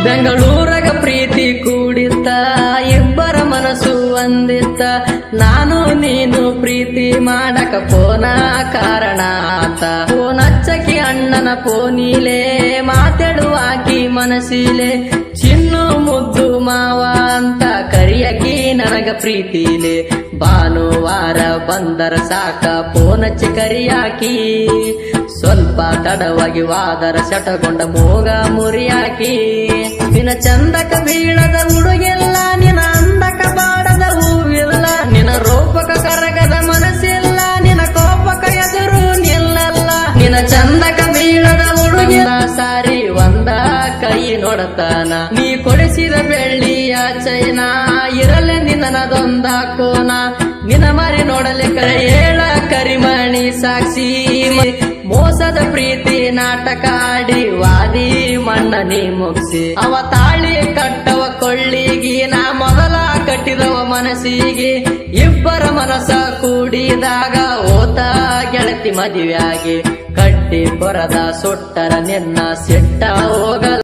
ಬೆಂಗಳೂರಾಗ ಪ್ರೀತಿ ಕೂಡಿತ್ತ ಇಬ್ಬರ ಮನಸ್ಸು ಒಂದಿತ್ತ ನಾನು ನೀನು ಪ್ರೀತಿ ಮಾಡಕ ಪೋನ ಕಾರಣ ಆತ ಫೋನ್ ಹಚ್ಚಕಿ ಅಣ್ಣನ ಪೋನಿಲೆ ಮಾತಾಡುವಾಕಿ ಮನಸ್ಸಿಲೆ ಚಿನ್ನು ಮುದ್ದು ಮಾವ ಅಂತ ಕರಿಯಕಿ ನನಗ ಪ್ರೀತಿಲೆ ಭಾನುವಾರ ಬಂದರ ಸಾಕ ಫೋನ್ ಹಚ್ಚಿ ಕರಿಯಾಕಿ ಸ್ವಲ್ಪ ತಡವಾಗಿ ವಾದರ ಶಟಗೊಂಡ ಮೋಗ ಮುರಿಯಾಕಿ ನಿನ್ನ ಚಂದಕ ಬೀಳದ ಹುಡುಗಿಲ್ಲ ನಿನ್ನ ಅಂದಕ ಬಾಡದ ಹೂವಿಲ್ಲ ನಿನ್ನ ರೂಪಕ ಕರಗದ ಮನಸ್ಸಿಲ್ಲ ನಿನ್ನ ಕೋಪಕ ಎದುರು ನಿಲ್ಲಲ್ಲ ನಿನ್ನ ಚಂದಕ ಬೀಳದ ಹುಡುಗಿಲ್ಲ ಸಾರಿ ಒಂದ ಕೈ ನೋಡತಾನ ನೀ ಕೊಡಿಸಿದ ಬೆಳ್ಳಿಯ ಚೈನ ಇರಲೆ ನಿನ್ನದೊಂದ ಕೋನ ನಿನ್ನ ಮರಿ ನೋಡಲಿಕ್ಕ ಹೇಳ ಕರಿಮಣಿ ಸಾಕ್ಷಿ ಮೋಸದ ಪ್ರೀತಿ ನಾಟಕ ಆಡಿ ವಾದಿ ಮಣ್ಣನಿ ಮುಗಿಸಿ ಅವ ತಾಳಿ ಕಟ್ಟವ ಕೊಳ್ಳಿಗಿ ನಾ ಮೊದಲ ಕಟ್ಟಿದವ ಮನಸ್ಸಿಗೆ ಇಬ್ಬರ ಮನಸ್ಸ ಕೂಡಿದಾಗ ಓತ ಗೆಳತಿ ಮದುವೆಯಾಗಿ ಕಟ್ಟಿ ಬರದ ಸುಟ್ಟರ ನಿನ್ನ ಸಿಟ್ಟ ಹೋಗಲ್ಲ